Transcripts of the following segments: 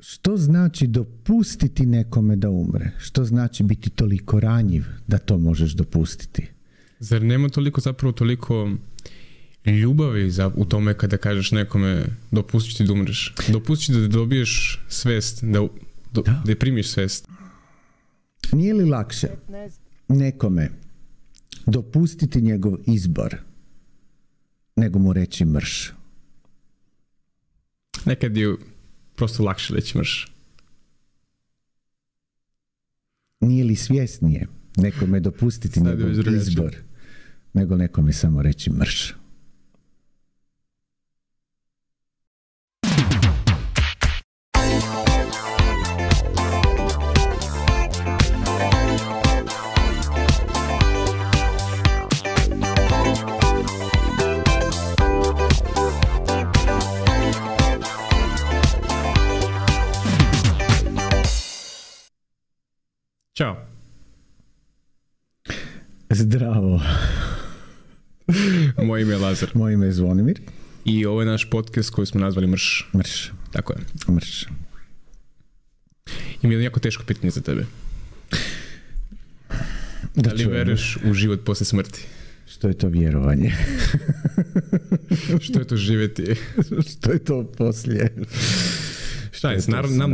Što znači dopustiti nekome da umre? Što znači biti toliko ranjiv da to možeš dopustiti? Zar nema toliko ljubavi u tome kada kažeš nekome dopusti da umreš? Dopusti da dobiješ svest, da primiš svest. Nije li lakše nekome dopustiti njegov izbor nego mu reći mrš? Nekad je prosto lakše reći mrš. Nije li svjesnije nekome dopustiti njegov izbor nego nekome samo reći mrš? Ćao. Zdravo. Moje ime je Lazar. Moje ime je Zvonimir. I ovo je naš podcast koji smo nazvali Mrš. Mrš. Tako je. Mrš. Imam jako teško pitanje za tebe. Da li veruješ u život poslije smrti? Što je to vjerovanje? Što je to živjeti? Što je to poslije? Šta je,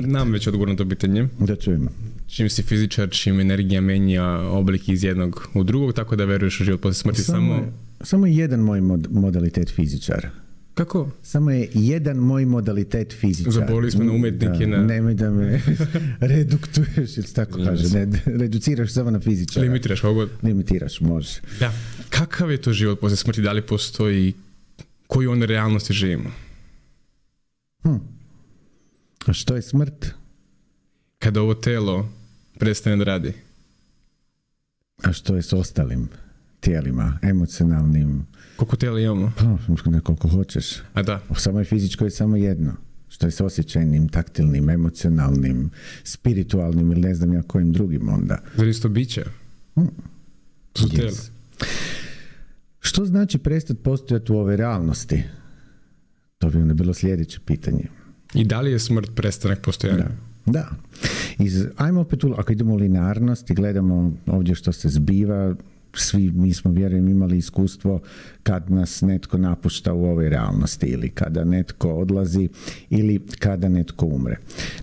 nam već odgovor na to pitanje. Da čujemo. Čim si fizičar, čim energija menja oblik iz jednog u drugog, tako da veruješ u život poslije smrti. Samo jedan moj modalitet fizičar. Kako? Samo je jedan moj modalitet fizičar. Zaboravili smo na umjetnike. Nemoj da me reduktuješ, ili tako kaže. Ne, reduciraš samo na fizičara. Limitiraš kako god. Limitiraš, može. Da. Kakav je to život poslije smrti? Da li postoji? Koju on realnosti živimo? A što je smrt? Kada ovo telo prestane da radi. A što je s ostalim tijelima, emocionalnim? Koliko tijela imamo? Pa, koliko hoćeš. A da. Samo je fizičko je samo jedno. Što je s osjećajnim, taktilnim, emocionalnim, spiritualnim ili ne znam ja kojim drugim onda. Zar isto biće? To su tijela. Što znači prestati postojati u ovoj realnosti? To bi onda bilo sljedeće pitanje. I da li je smrt prestanak postojanja? Da. Ajmo opet, ako idemo u linearnost i gledamo ovdje što se zbiva, svi mi smo, vjerujem, imali iskustvo kad nas netko napušta u ovoj realnosti ili kada netko odlazi ili kada netko umre.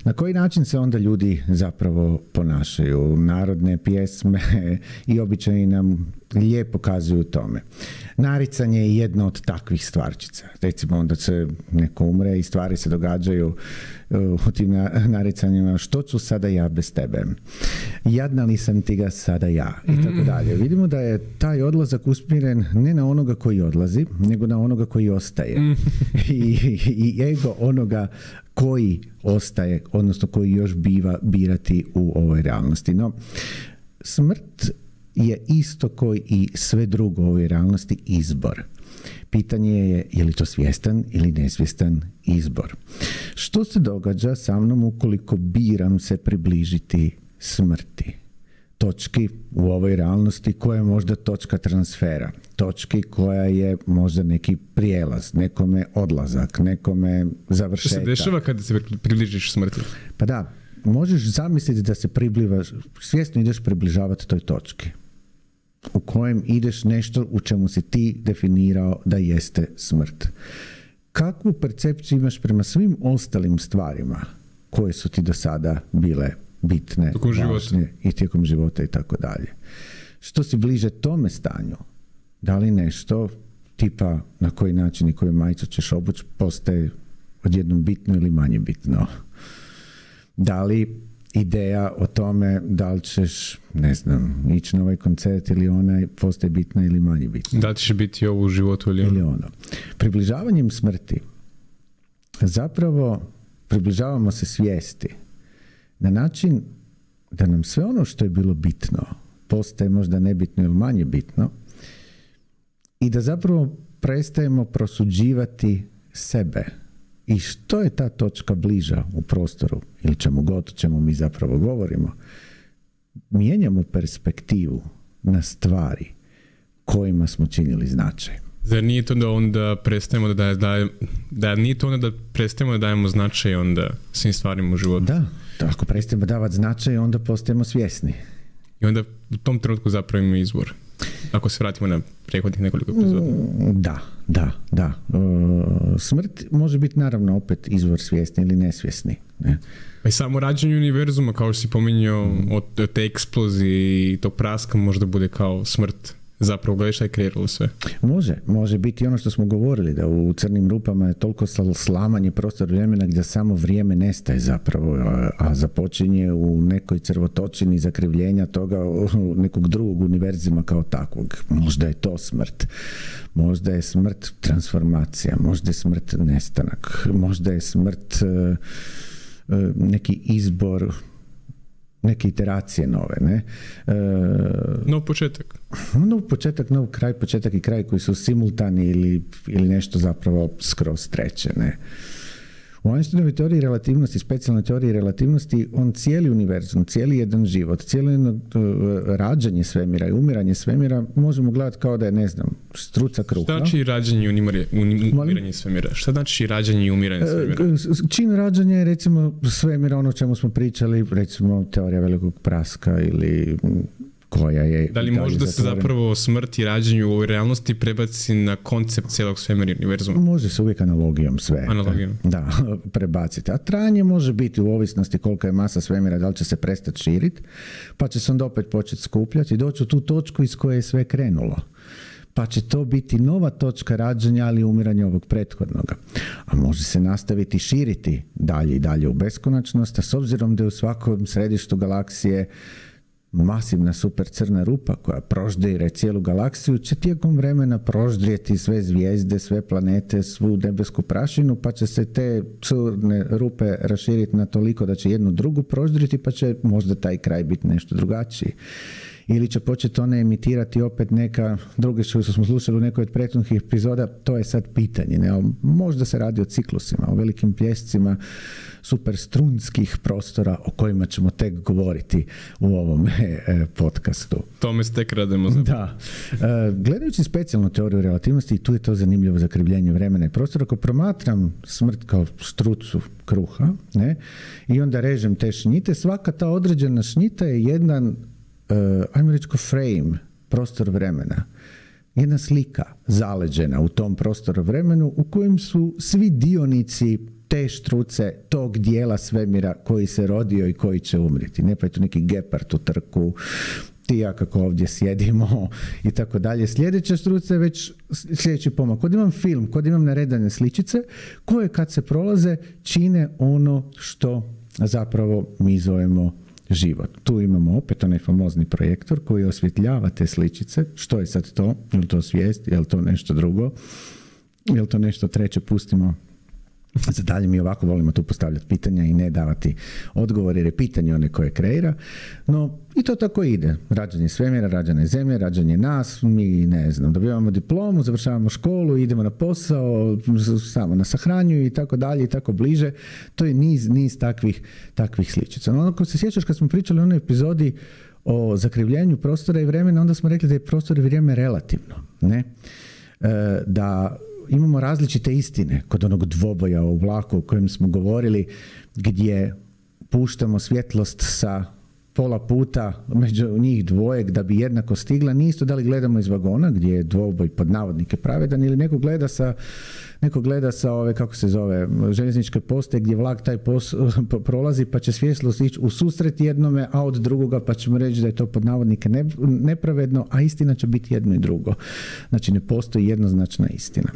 Na koji način se onda ljudi zapravo ponašaju? Narodne pjesme i običaji nam lijepo kazuju tome. Naricanje je jedna od takvih stvarčica. Recimo onda se neko umre i stvari se događaju u tim naricanjima. Što ću sada ja bez tebe? Jadna li sam ti ga sada ja? I tako dalje. Vidimo da je taj odlazak usmjeren ne na onoga koji odlazi, nego na onoga koji ostaje. I ego onoga koji ostaje, odnosno koji još biva birati u ovoj realnosti. No, smrt je isto koji i sve drugo u ovoj realnosti izbor. Pitanje je li to svjestan ili nesvjestan izbor. Što se događa sa mnom ukoliko biram se približiti smrti? Točki u ovoj realnosti koja je možda točka transfera. Točki koja je možda neki prijelaz, nekome odlazak, nekome završetak. Što se dešava kada se približiš smrti? Pa da, možeš zamisliti da se svjesno ideš približavati toj točki u kojem ideš nešto u čemu si ti definirao da jeste smrt. Kakvu percepciju imaš prema svim ostalim stvarima koje su ti do sada bile bitne, važne i tijekom života i tako dalje? Što si bliže tome stanju? Da li nešto tipa na koji način i koju majicu ćeš obući postaje odjednom bitno ili manje bitno? Da li ideja o tome da li ćeš, ne znam, ići na ovaj koncert ili onaj postaje bitna ili manje bitna? Da li ćeš biti ovo u životu ili ono? Približavanjem smrti zapravo približavamo se svijesti na način da nam sve ono što je bilo bitno postaje možda nebitno ili manje bitno i da zapravo prestajemo prosuđivati sebe. I što je ta točka bliža u prostoru ili čemu mi zapravo govorimo, mijenjamo perspektivu na stvari kojima smo činili značaj. Zar nije to da onda prestajemo da nije to onda da prestajemo da dajemo značaj onda svim stvarima u životu? Da, ako prestajemo davati značaj, onda postajemo svjesni. I onda u tom trenutku zapravo imamo izbor. Ako se vratimo na prethodnih nekoliko epizoda. Da. Smrt može biti naravno opet izvor svjesni ili nesvjesni. Ne? Pa i samo rađenje univerzuma, kao što si pominjao, od te eksplozije i tog praska možda bude kao smrt. Zapravo gledaj šta je kreiralo sve. Može biti ono što smo govorili, da u crnim rupama je toliko slamanje prostora vremena gdje samo vrijeme nestaje zapravo, a započinje u nekoj crvotočini zakrivljenja toga nekog drugog univerzuma kao takvog. Možda je to smrt. Možda je smrt transformacija, možda je smrt nestanak, možda je smrt neki izbor neke iteracije nove, ne? Nov početak. Nov početak, nov kraj, početak i kraj koji su simultani ili nešto zapravo skroz treće, ne? U Einsteinovoj teoriji relativnosti, specijalnoj teoriji relativnosti, on cijeli univerzum, cijeli jedan život, cijelo jedno rađanje svemira i umiranje svemira možemo gledati kao da je, ne znam, struca kruha. Šta znači rađanje i umiranje svemira? Šta znači rađanje i umiranje svemira? Čin rađanja je, recimo, svemira, ono o čemu smo pričali, recimo teorija velikog praska ili koja je... Da li možda se zapravo smrt i rađenje u ovoj realnosti prebaci na koncept cijelog svemira i univerzuma? Može se uvijek analogijom sve. Da, prebaciti. A trajanje može biti u ovisnosti kolika je masa svemira, da li će se prestati širiti, pa će se onda opet početi skupljati i doći u tu točku iz koje je sve krenulo. Pa će to biti nova točka rađanja, ali umiranja ovog prethodnoga. A može se nastaviti širiti dalje i dalje u beskonačnost, a s obzirom da je u svakom središtu galaksije masivna super crna rupa koja proždire cijelu galaksiju, će tijekom vremena proždrijeti sve zvijezde, sve planete, svu nebesku prašinu, pa će se te crne rupe raširiti na toliko da će jednu drugu proždrijeti, pa će možda taj kraj biti nešto drugačiji. Ili će početi one emitirati opet neka druge što smo slušali u nekoj od prethodnih epizoda, to je sad pitanje. Ne? Možda se radi o ciklusima, o velikim pljescima superstrunskih prostora o kojima ćemo tek govoriti u ovom podcastu. Tome se tek radimo. Da. Gledajući specijalnu teoriju relativnosti, i tu je to zanimljivo zakrivljenje vremena i prostora, ako promatram smrt kao štrucu kruha, ne? I onda režem te šnjite, svaka ta određena šnjita je jedan ajmo reći ko frame, prostor vremena. Jedna slika zaleđena u tom prostoru vremenu u kojem su svi dionici te štruce tog dijela svemira koji se rodio i koji će umriti. Ne pa je to neki gepard u trku, ti ja kako ovdje sjedimo i tako dalje. Sljedeća štruca je već sljedeći pomak. Kod imam film, kod imam naredane sličice koje kad se prolaze čine ono što zapravo mi zovemo život. Tu imamo opet onaj famozni projektor koji osvjetljava te sličice. Što je sad to? Je li to svijest? Je li to nešto drugo? Je li to nešto treće? Pustimo za dalje. Mi ovako volimo tu postavljati pitanja i ne davati odgovor jer je pitanje one koje kreira. No, i to tako ide. Rađanje svemira, rađanje zemlje, rađanje nas, mi ne znam, dobivamo diplomu, završavamo školu, idemo na posao, samo nas sahranjuju i tako dalje i tako bliže. To je niz takvih sličica. No, ako se sjećaš kad smo pričali o onoj epizodi o zakrivljenju prostora i vremena, onda smo rekli da je prostor i vrijeme relativno. Ne? Da imamo različite istine kod onog dvoboja u vlaku o kojem smo govorili, gdje puštamo svjetlost sa pola puta među njih dvojeg da bi jednako stigla. Nije isto da li gledamo iz vagona gdje je dvoboj pod navodnike pravedan ili neko gleda sa ove, kako se zove, željezničke postaje gdje vlak taj prolazi pa će svjetlost ići u susret jednome, a od drugoga pa ćemo reći da je to pod navodnike nepravedno, a istina će biti jedno i drugo. Znači ne postoji jednoznačna istina.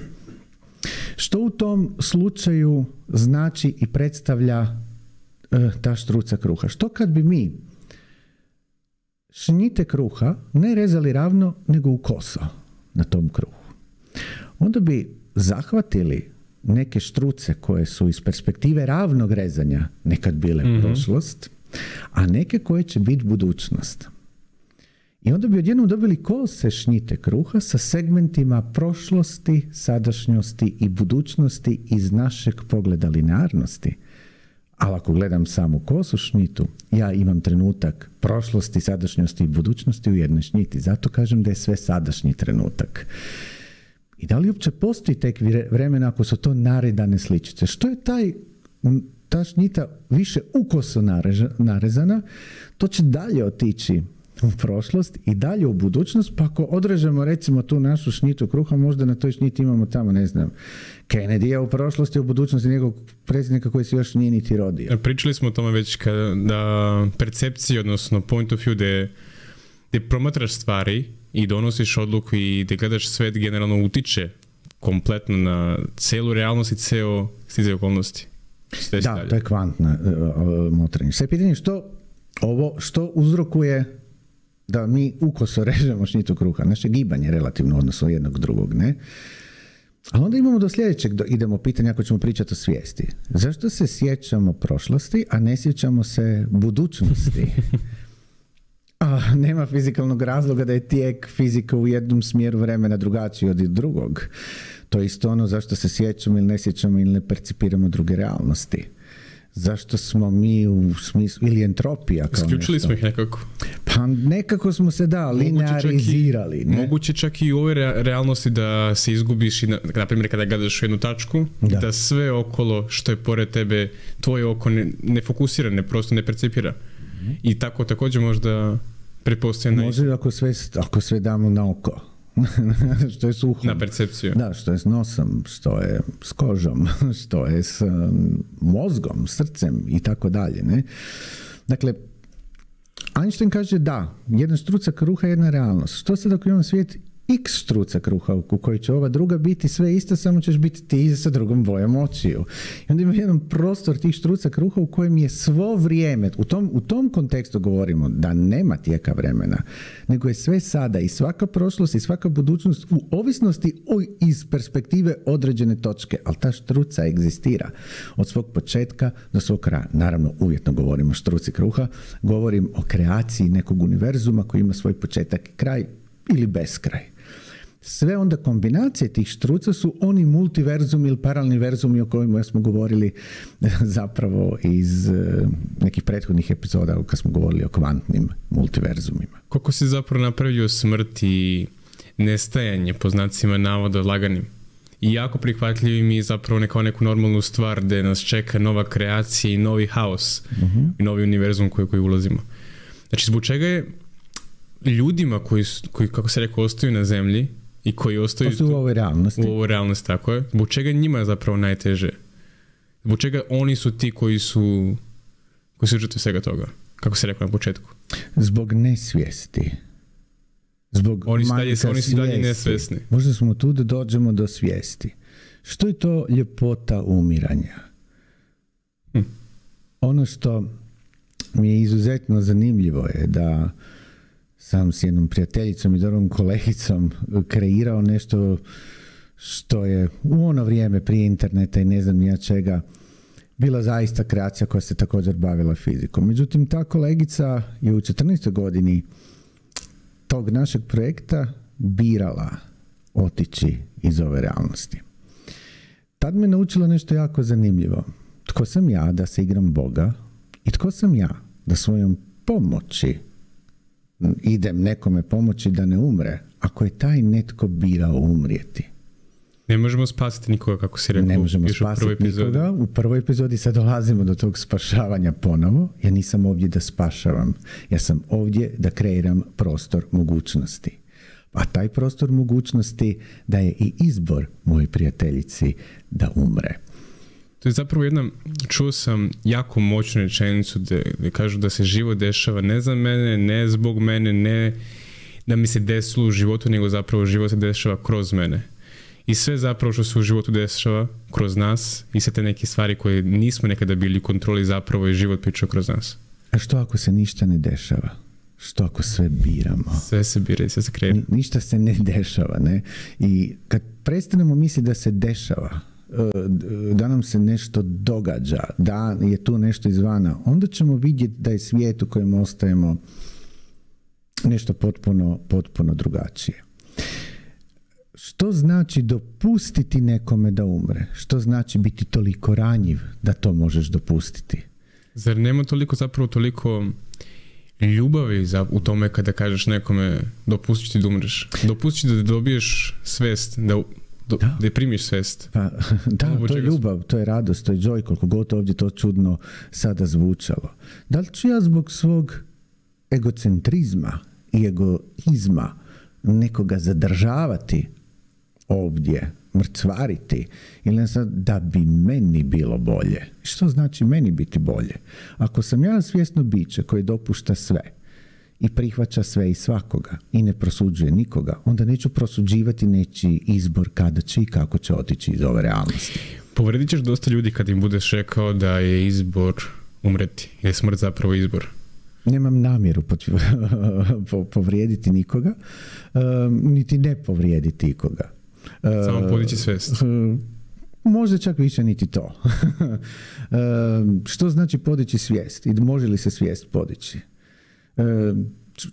Što u tom slučaju znači i predstavlja ta štruca kruha? Što kad bi mi šnjite kruha ne rezali ravno, nego u koso na tom kruhu? Onda bi zahvatili neke štruce koje su iz perspektive ravnog rezanja nekad bile prošlost, a neke koje će biti budućnost. I onda bi odjednom dobili kose šnjite kruha sa segmentima prošlosti, sadašnjosti i budućnosti iz našeg pogleda linearnosti. Ali ako gledam samo kosu šnjitu, ja imam trenutak prošlosti, sadašnjosti i budućnosti u jednoj šnjiti. Zato kažem da je sve sadašnji trenutak. I da li uopće postoji tek vremena ako su to naredane sličice? Što je ta šnjita više ukoso narezana, to će dalje otići u prošlost i dalje u budućnost, pa ako odrežemo recimo tu našu šnjitu kruha, možda na toj šnjiti imamo tamo, ne znam, Kennedy-a u prošlosti, u budućnosti nekog predsjednika koji se još nije niti rodio. Pričali smo o tome već da percepcija, odnosno point of view, gdje promatraš stvari i donosiš odluku i da gledaš svet, generalno utiče kompletno na celu realnost i ceo stizaj okolnosti. Da, to je kvantna motrenje. Sve pitanje što uzrokuje da mi ukoso režemo šnjitu kruha, naše gibanje relativno odnosno jednog drugog, ne? A onda imamo do sljedećeg, idemo pitanje ako ćemo pričati o svijesti. Zašto se sjećamo prošlosti, a ne sjećamo se budućnosti? A nema fizikalnog razloga da je tijek fizike u jednom smjeru vremena drugačiji od drugog. To je isto ono zašto se sjećamo ili ne sjećamo ili ne percipiramo druge realnosti. Zašto smo mi u smislu, ili entropija kao isključili nešto. Smo ih nekako. Pa nekako smo se linearizirali. Moguće čak i u ovoj realnosti da se izgubiš, na primjer kada gledaš u jednu tačku, da sve okolo što je pored tebe, tvoje oko ne fokusira, prosto ne percipira. I tako također možda pretpostavljeno. Može ako sve damo na oko. Što je s uhom. Na percepciju. Da, što je s nosom, što je s kožom, što je s mozgom, srcem i tako dalje. Ne? Dakle, Einstein kaže da, jedan štrucak kruha je jedna realnost. Što sad ako imam svijet x štruca kruha u kojoj će ova druga biti sve isto, samo ćeš biti ti sa drugom bojom očiju. I onda ima jedan prostor tih štruca kruha u kojem je svo vrijeme, u tom kontekstu govorimo da nema tijeka vremena, nego je sve sada i svaka prošlost i svaka budućnost u ovisnosti iz perspektive određene točke, ali ta štruca egzistira od svog početka do svog kraja. Naravno, uvjetno govorimo o štruci kruha, govorim o kreaciji nekog univerzuma koji ima svoj početak i kraj ili beskraj. Sve onda kombinacije tih štruca su oni multiverzumi ili paralelni verzumi o kojima smo govorili zapravo iz nekih prethodnih epizoda kad smo govorili o kvantnim multiverzumima. Koliko si zapravo napravio smrt i nestajanje po znacima navoda laganim i jako prihvatljivim mi zapravo kao neku normalnu stvar gdje nas čeka nova kreacija i novi haos i novi univerzum koji ulazimo. Znači, zbog čega je ljudima koji kako se rekao, ostaju na zemlji i koji ostaju u ovoj realnosti, tako je, zbog čega njima je zapravo najteže? Zbog čega oni su ti koji su žrtve svega toga? Kako se rekao na početku? Zbog nesvijesti. Zbog oni su dalje nesvjesni. Možda smo tu da dođemo do svijesti. Što je to ljepota umiranja? Ono što mi je izuzetno zanimljivo je da sam s jednom prijateljicom i dobrom kolegicom kreirao nešto što je u ono vrijeme prije interneta i ne znam nija čega bila zaista kreacija koja se također bavila fizikom. Međutim, ta kolegica je u 14. godini tog našeg projekta birala otići iz ove realnosti. Tad me naučila nešto jako zanimljivo. Tko sam ja da se igram Boga i tko sam ja da svojom pomoći idem nekome pomoći da ne umre, ako je taj netko birao umrijeti. Ne možemo spasiti nikoga, kako si rekao. Ne možemo spasiti nikoga. U prvoj epizodi sad dolazimo do tog spašavanja ponovo. Ja nisam ovdje da spašavam. Ja sam ovdje da kreiram prostor mogućnosti. A taj prostor mogućnosti daje i izbor mojoj prijateljici da umre. To je zapravo čuo sam jako moćnu rečenicu gdje kažu da se život dešava ne za mene, ne zbog mene, ne da mi se desilo u životu, nego zapravo život se dešava kroz mene. I sve zapravo što se u životu dešava kroz nas i sve te neke stvari koje nismo nekada bili u kontroli, zapravo je život pričao kroz nas. A što ako se ništa ne dešava? Što ako sve biramo? Sve se bira i sve se kreira. Ništa se ne dešava, ne? I kad prestanemo misliti da se dešava, da nam se nešto događa, da je tu nešto izvana, onda ćemo vidjeti da je svijet u kojem ostajemo nešto potpuno drugačije. Što znači dopustiti nekome da umre? Što znači biti toliko ranjiv da to možeš dopustiti? Zar nema toliko ljubavi u tome kada kažeš nekome dopustit ti da umreš? Dopustit da dobiješ svest, da da primiš svest. Pa, da, to je ljubav, to je radost, to je joy, koliko god ovdje to čudno sada zvučalo. Da li ću ja zbog svog egocentrizma i egoizma nekoga zadržavati ovdje, mrcvariti, ili da bi meni bilo bolje? Što znači meni biti bolje? Ako sam ja svjesno biće koje dopušta sve i prihvaća sve i svakoga i ne prosuđuje nikoga, onda neću prosuđivati nečiji izbor kada će i kako će otići iz ove realnosti. Povredit ćeš dosta ljudi kad im budeš rekao da je izbor umreti, je smrt zapravo izbor. Nemam namjeru povrijediti nikoga, niti ne povrijediti nikoga. Samo podići svijest. Možda čak više niti to. Što znači podići svijest? I može li se svijest podići?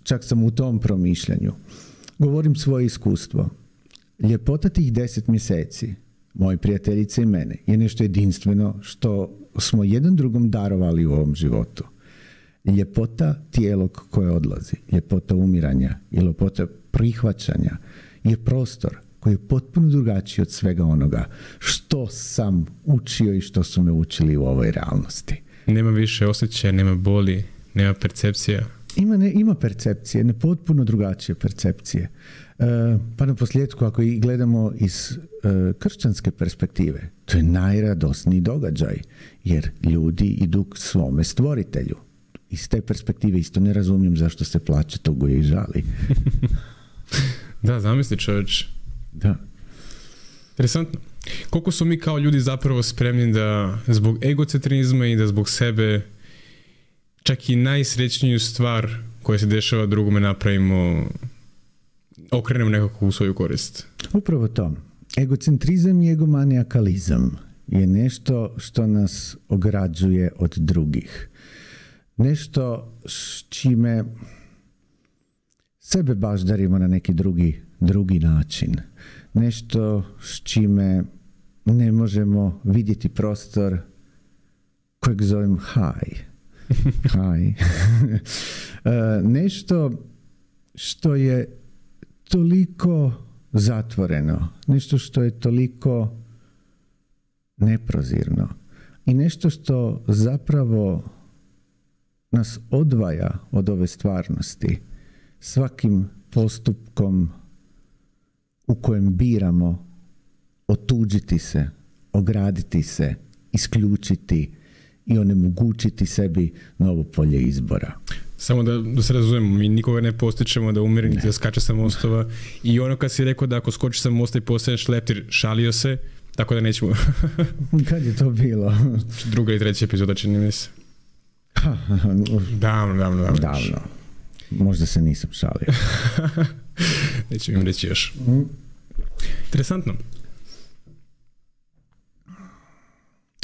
Čak sam u tom promišljanju. Govorim svoje iskustvo. Ljepota tih 10 mjeseci, moje prijateljice i mene, je nešto jedinstveno što smo jedan drugom darovali u ovom životu. Ljepota tijelog koje odlazi, ljepota umiranja i ljepota prihvaćanja je prostor koji je potpuno drugačiji od svega onoga što sam učio i što su me učili u ovoj realnosti. Nema više osjećaja, nema boli, nema percepcija. Ima percepcije, ne potpuno drugačije percepcije. Pa na posljedku, ako i gledamo iz kršćanske perspektive, to je najradosniji događaj, jer ljudi idu k svome stvoritelju. Iz te perspektive isto ne razumijem zašto se plače, tuguje i žali. Da, zamisli čovječ. Da. Interesantno. Koliko su mi kao ljudi zapravo spremni da zbog egocentrizma i da zbog sebe čak i najsrećniju stvar koja se dešava drugome napravimo, okrenemo nekako u svoju korist. Upravo to. Egocentrizam i egomaniakalizam je nešto što nas ograđuje od drugih. Nešto s čime sebe baždarimo na neki drugi način. Nešto s čime ne možemo vidjeti prostor kojeg zovem high. Nešto što je toliko zatvoreno, nešto što je toliko neprozirno i nešto što zapravo nas odvaja od ove stvarnosti svakim postupkom u kojem biramo otuđiti se, ograditi se, isključiti i onemogućiti sebi novo polje izbora. Samo da se razumemo, mi nikoga ne postičemo da umire niti da skače sa mostova i ono kad si rekao da ako skoči sa mosta i postaneš leptir, šalio se, tako da nećemo. Kad je to bilo? 2. i 3. epizoda čini mi se. Davno. Možda se nisam šalio. Neću im reći još. Interesantno.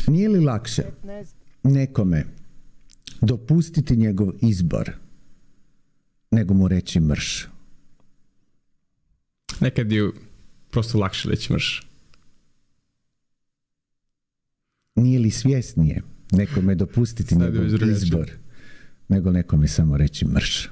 Nije li lakše nekome dopustiti njegov izbor nego mu reći mrš? Nekad je prosto lakše reći mrš. Nije li svjesnije nekome dopustiti njegov izbor nego nekome samo reći mrš?